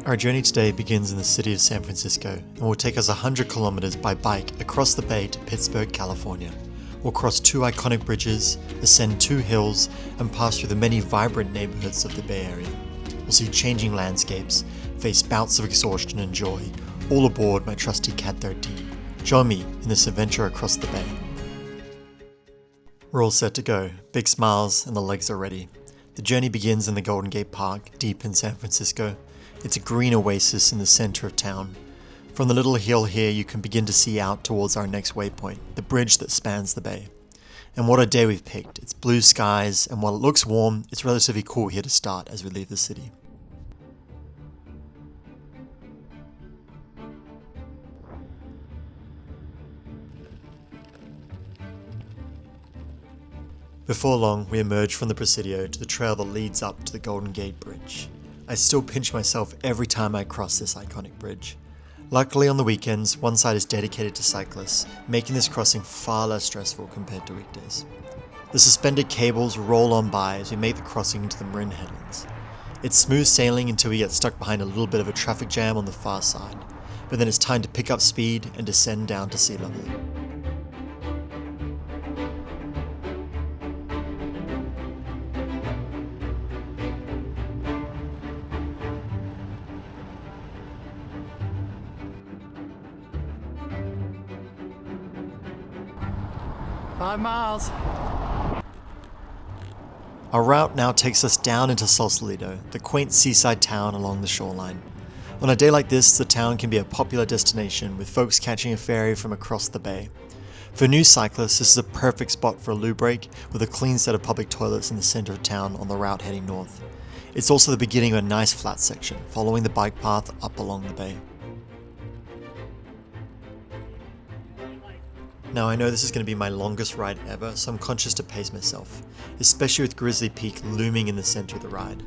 Our journey today begins in the city of San Francisco and will take us 100 kilometers by bike across the bay to Pittsburg, California. We'll cross 2 iconic bridges, ascend 2 hills, and pass through the many vibrant neighborhoods of the Bay Area. We'll see changing landscapes, face bouts of exhaustion and joy, all aboard my trusty Cat 13. Join me in this adventure across the bay. We're all set to go, big smiles and the legs are ready. The journey begins in the Golden Gate Park, deep in San Francisco. It's a green oasis in the center of town. From the little hill here, you can begin to see out towards our next waypoint, the bridge that spans the bay. And what a day we've picked. It's blue skies, and while it looks warm, it's relatively cool here to start as we leave the city. Before long, we emerge from the Presidio to the trail that leads up to the Golden Gate Bridge. I still pinch myself every time I cross this iconic bridge. Luckily on the weekends, one side is dedicated to cyclists, making this crossing far less stressful compared to weekdays. The suspended cables roll on by as we make the crossing to the Marin headlands. It's smooth sailing until we get stuck behind a little bit of a traffic jam on the far side, but then it's time to pick up speed and descend down to sea level. Five miles. Our route now takes us down into Sausalito, the quaint seaside town along the shoreline. On a day like this, the town can be a popular destination, with folks catching a ferry from across the bay. For new cyclists, this is a perfect spot for a loo break, with a clean set of public toilets in the center of town on the route heading north. It's also the beginning of a nice flat section, following the bike path up along the bay. Now I know this is going to be my longest ride ever, so I'm conscious to pace myself, especially with Grizzly Peak looming in the center of the ride.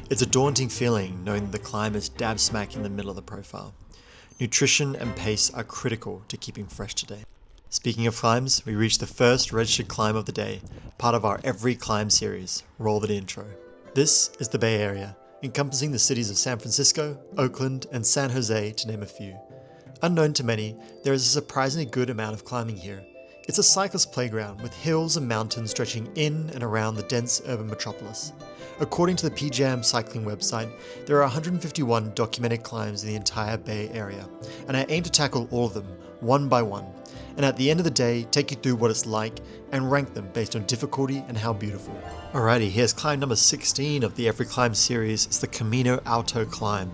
It's a daunting feeling knowing that the climb is dab smack in the middle of the profile. Nutrition and pace are critical to keeping fresh today. Speaking of climbs, we reached the first registered climb of the day, part of our Every Climb series. Roll the intro. This is the Bay Area, encompassing the cities of San Francisco, Oakland, and San Jose, to name a few. Unknown to many, there is a surprisingly good amount of climbing here. It's a cyclist playground with hills and mountains stretching in and around the dense urban metropolis. According to the PJAM cycling website, there are 151 documented climbs in the entire Bay Area, and I aim to tackle all of them, one by one, and at the end of the day, take you through what it's like and rank them based on difficulty and how beautiful. Alrighty, here's climb number 16 of the Every Climb series. It's the Camino Alto climb.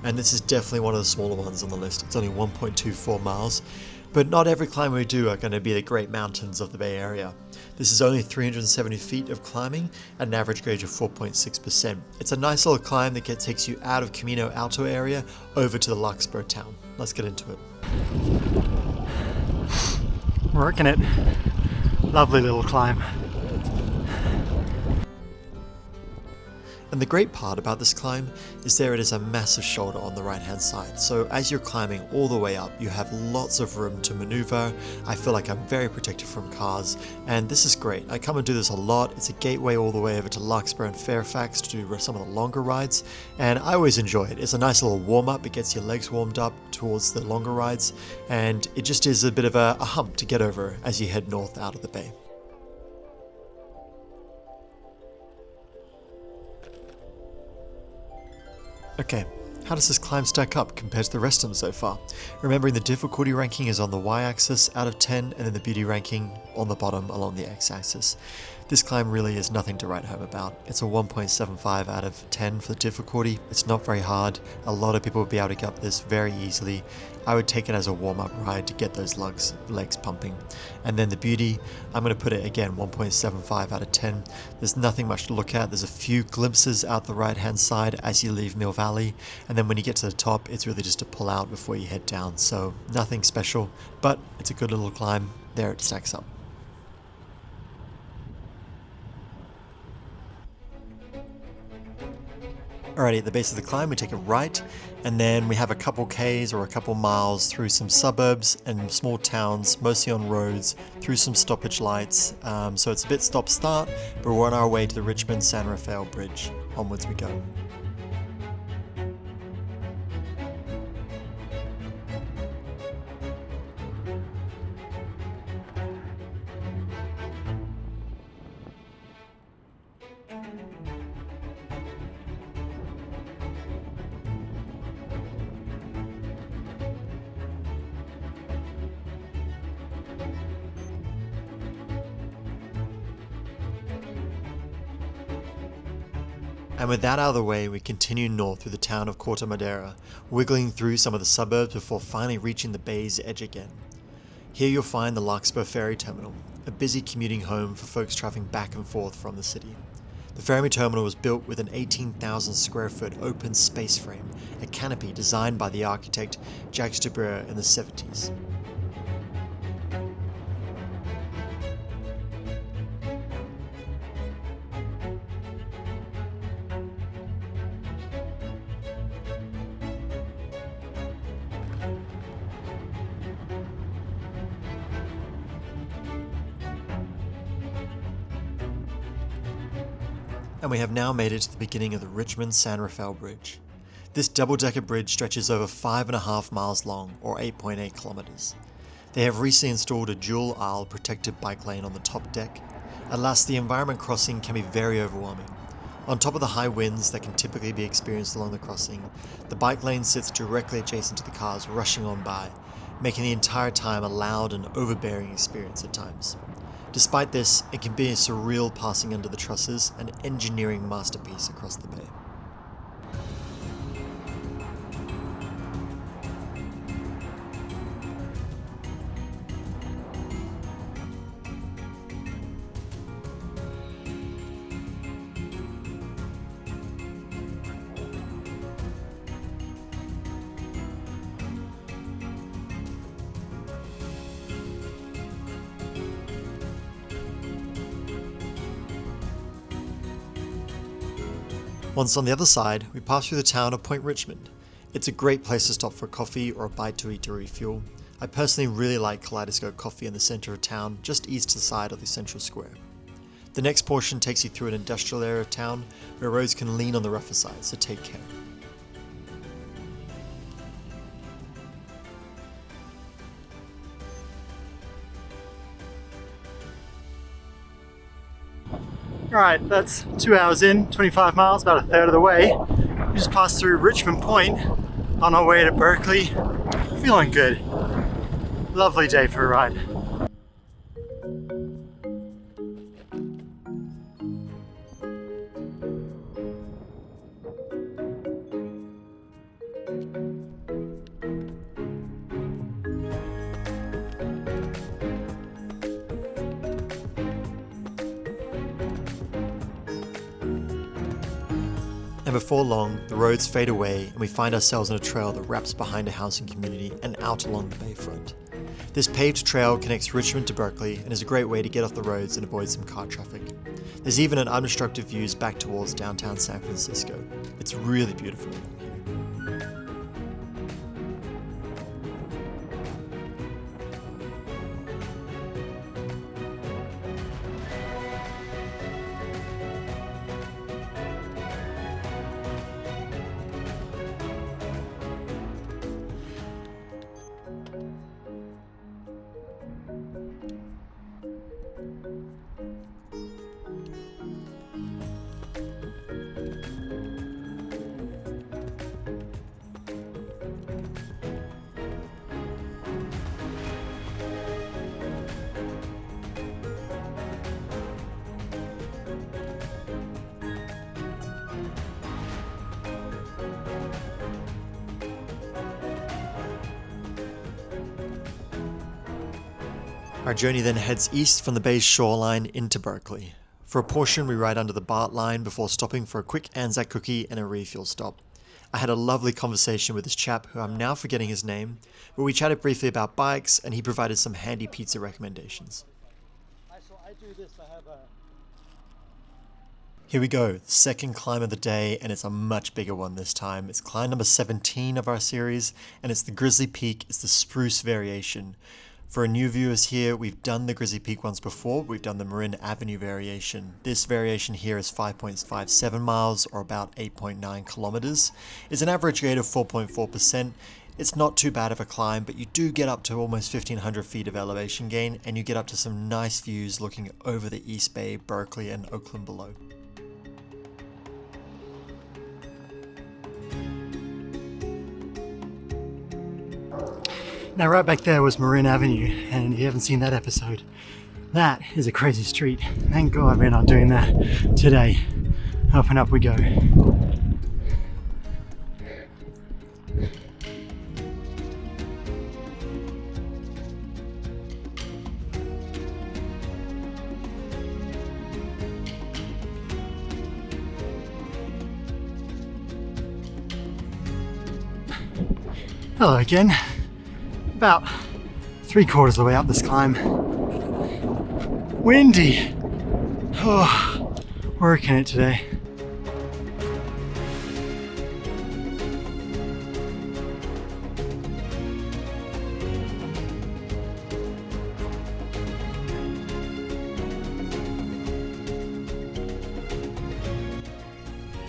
And this is definitely one of the smaller ones on the list. It's only 1.24 miles, but not every climb we do are going to be the great mountains of the Bay Area. This is only 370 feet of climbing at an average grade of 4.6%. It's a nice little climb that takes you out of Camino Alto area over to the Larkspur town. Let's get into it. Working it. Lovely little climb. And the great part about this climb is it is a massive shoulder on the right hand side, so as you're climbing all the way up you have lots of room to maneuver. I feel like I'm very protected from cars, and this is great. I come and do this a lot. It's a gateway all the way over to Larkspur and Fairfax to do some of the longer rides, and I always enjoy it. It's a nice little warm up. It gets your legs warmed up towards the longer rides, and it just is a bit of a hump to get over as you head north out of the bay. Okay, how does this climb stack up compared to the rest of them so far? Remembering the difficulty ranking is on the y-axis out of 10, and then the beauty ranking on the bottom along the x-axis. This climb really is nothing to write home about. It's a 1.75 out of 10 for the difficulty. It's not very hard. A lot of people would be able to get up this very easily. I would take it as a warm-up ride to get those legs pumping. And then the beauty, I'm going to put it again 1.75 out of 10. There's nothing much to look at. There's a few glimpses out the right-hand side as you leave Mill Valley, and then when you get to the top, it's really just a pull out before you head down. So nothing special, but it's a good little climb. There it stacks up. Alrighty, at the base of the climb we take a right, and then we have a couple Ks or a couple miles through some suburbs and small towns, mostly on roads, through some stoppage lights, so it's a bit stop-start, but we're on our way to the Richmond San Rafael Bridge. Onwards we go. And with that out of the way, we continue north through the town of Corte Madera, wiggling through some of the suburbs before finally reaching the bay's edge again. Here you'll find the Larkspur Ferry Terminal, a busy commuting home for folks travelling back and forth from the city. The ferry terminal was built with an 18,000 square foot open space frame, a canopy designed by the architect Jacques de Breuer in the 70s. And we have now made it to the beginning of the Richmond San Rafael Bridge. This double-decker bridge stretches over 5.5 miles long, or 8.8 kilometers. They have recently installed a dual aisle protected bike lane on the top deck. Alas, the environment crossing can be very overwhelming. On top of the high winds that can typically be experienced along the crossing, the bike lane sits directly adjacent to the cars rushing on by, making the entire time a loud and overbearing experience at times. Despite this, it can be a surreal passing under the trusses, an engineering masterpiece across the bay. Once on the other side, we pass through the town of Point Richmond. It's a great place to stop for coffee or a bite to eat to refuel. I personally really like Kaleidoscope Coffee in the centre of town, just east to the side of the central square. The next portion takes you through an industrial area of town where roads can lean on the rougher side, so take care. Alright, that's 2 hours in, 25 miles, about a third of the way. We just passed through Richmond Point on our way to Berkeley. Feeling good. Lovely day for a ride. And before long, the roads fade away and we find ourselves on a trail that wraps behind a housing community and out along the bayfront. This paved trail connects Richmond to Berkeley and is a great way to get off the roads and avoid some car traffic. There's even an unobstructed views back towards downtown San Francisco. It's really beautiful. Our journey then heads east from the bay's shoreline into Berkeley. For a portion, we ride under the BART line before stopping for a quick Anzac cookie and a refuel stop. I had a lovely conversation with this chap who I'm now forgetting his name, but we chatted briefly about bikes and he provided some handy pizza recommendations. Here we go, the second climb of the day, and it's a much bigger one this time. It's climb number 17 of our series, and it's the Grizzly Peak. It's the Spruce variation. For our new viewers here, we've done the Grizzly Peak once before. We've done the Marin Avenue variation. This variation here is 5.57 miles, or about 8.9 kilometers. It's an average grade of 4.4%. It's not too bad of a climb, but you do get up to almost 1,500 feet of elevation gain, and you get up to some nice views looking over the East Bay, Berkeley, and Oakland below. Now right back there was Marin Avenue, and if you haven't seen that episode, that is a crazy street. Thank God we're not doing that today. Up and up we go. Hello again. About 3/4 of the way up this climb. Windy. Oh, working it today.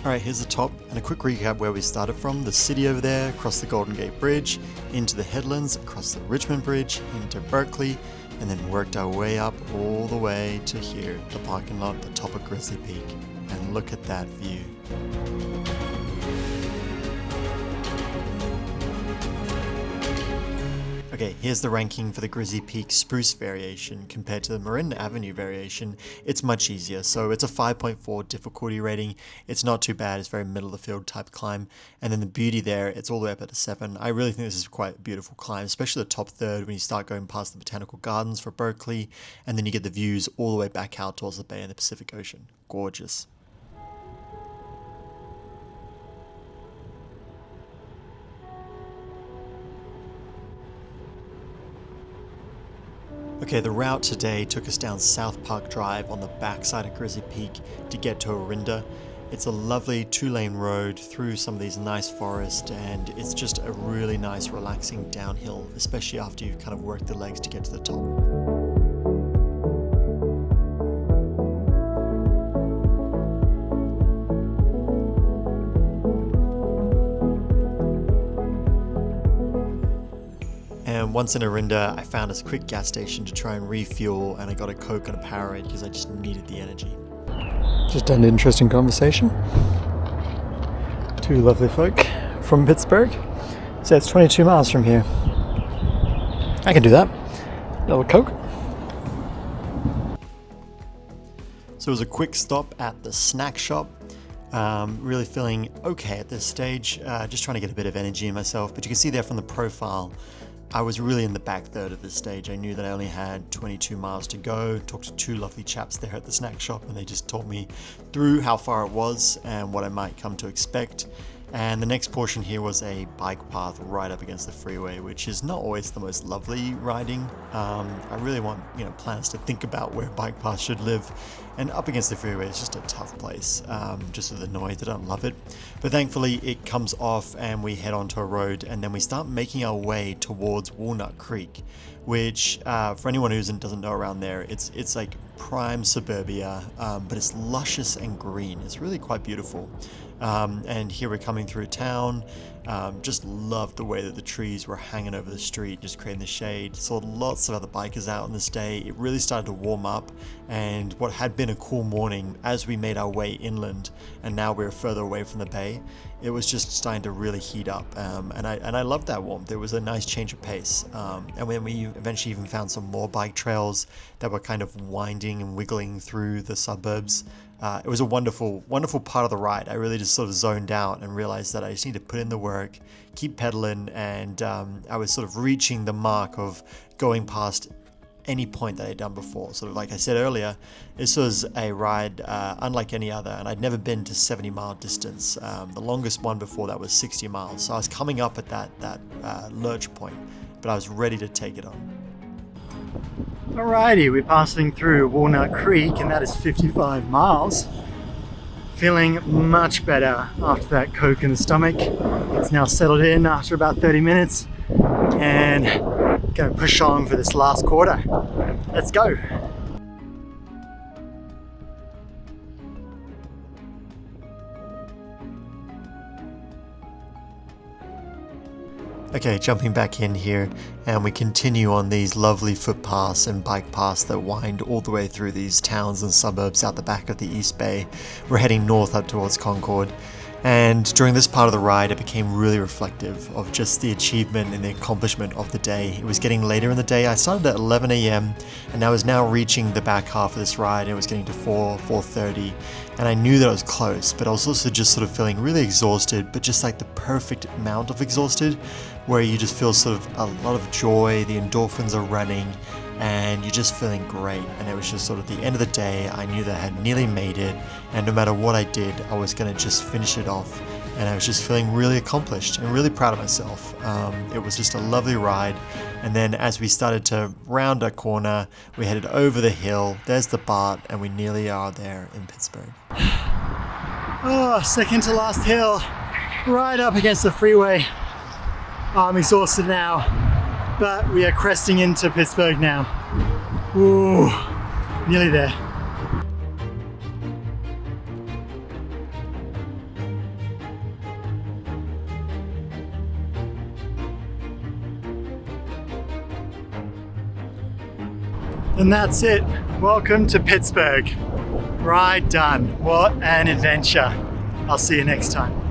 Alright, here's the top, and a quick recap where we started from. The city over there, across the Golden Gate Bridge, into the headlands, across the Richmond Bridge, into Berkeley, and then worked our way up all the way to here, the parking lot at the top of Grizzly Peak. And look at that view. Okay, here's the ranking for the Grizzly Peak Spruce variation compared to the Marin Avenue variation. It's much easier, so it's a 5.4 difficulty rating. It's not too bad, it's very middle of the field type climb. And then the beauty there, it's all the way up at a 7. I really think this is quite a beautiful climb, especially the top third when you start going past the botanical gardens for Berkeley, and then you get the views all the way back out towards the bay and the Pacific Ocean. Gorgeous. Okay, the route today took us down South Park Drive on the backside of Grizzly Peak to get to Orinda. It's a lovely 2-lane road through some of these nice forests, and it's just a really nice relaxing downhill, especially after you've kind of worked the legs to get to the top. And once in Orinda, I found a quick gas station to try and refuel, and I got a Coke and a Powerade because I just needed the energy. Just had an interesting conversation. Two lovely folk from Pittsburg. So it's 22 miles from here. I can do that. Little Coke. So it was a quick stop at the snack shop. Really feeling okay at this stage, just trying to get a bit of energy in myself. But you can see there from the profile, I was really in the back third of this stage. I knew that I only had 22 miles to go. Talked to two lovely chaps there at the snack shop, and they just taught me through how far it was and what I might come to expect. And the next portion here was a bike path right up against the freeway, which is not always the most lovely riding. I really want planners to think about where bike paths should live. And up against the freeway is just a tough place, just with the noise. I don't love it. But thankfully it comes off and we head onto a road, and then we start making our way towards Walnut Creek, which for anyone who doesn't know around there, it's like prime suburbia, but it's luscious and green. It's really quite beautiful. And here we're coming through town. Just loved the way that the trees were hanging over the street, just creating the shade. Saw lots of other bikers out on this day. It really started to warm up, and what had been a cool morning, as we made our way inland and now we're further away from the bay, it was just starting to really heat up, and I loved that warmth. It was a nice change of pace, and when we eventually even found some more bike trails that were kind of winding and wiggling through the suburbs, it was a wonderful part of the ride. I really just sort of zoned out and realized that I just need to put in the work, keep pedaling, and I was sort of reaching the mark of going past any point that I'd done before. Sort of like I said earlier, this was a ride unlike any other, and I'd never been to 70-mile distance. The longest one before that was 60 miles. So I was coming up at that lurch point, but I was ready to take it on. Alrighty, we're passing through Walnut Creek, and that is 55 miles. Feeling much better after that Coke in the stomach. It's now settled in after about 30 minutes, and gonna push on for this last quarter. Let's go. Okay, jumping back in here, and we continue on these lovely footpaths and bike paths that wind all the way through these towns and suburbs out the back of the East Bay. We're heading north up towards Concord, And during this part of the ride, it became really reflective of just the achievement and the accomplishment of the day. It was getting later in the day. I started at 11 a.m. and I was now reaching the back half of this ride. It was getting to 4:30, and I knew that I was close, but I was also just sort of feeling really exhausted, but just like the perfect amount of exhausted, where you just feel sort of a lot of joy, the endorphins are running, and you're just feeling great. And it was just sort of the end of the day. I knew that I had nearly made it, and no matter what I did, I was going to just finish it off, and I was just feeling really accomplished and really proud of myself. It was just a lovely ride. And then as we started to round a corner, we headed over the hill. There's the BART, and we nearly are there in Pittsburg. Oh, second to last hill, right up against the freeway. Oh, I'm exhausted now. But we are cresting into Pittsburg now. Ooh, nearly there. And that's it. Welcome to Pittsburg. Ride done. What an adventure. I'll see you next time.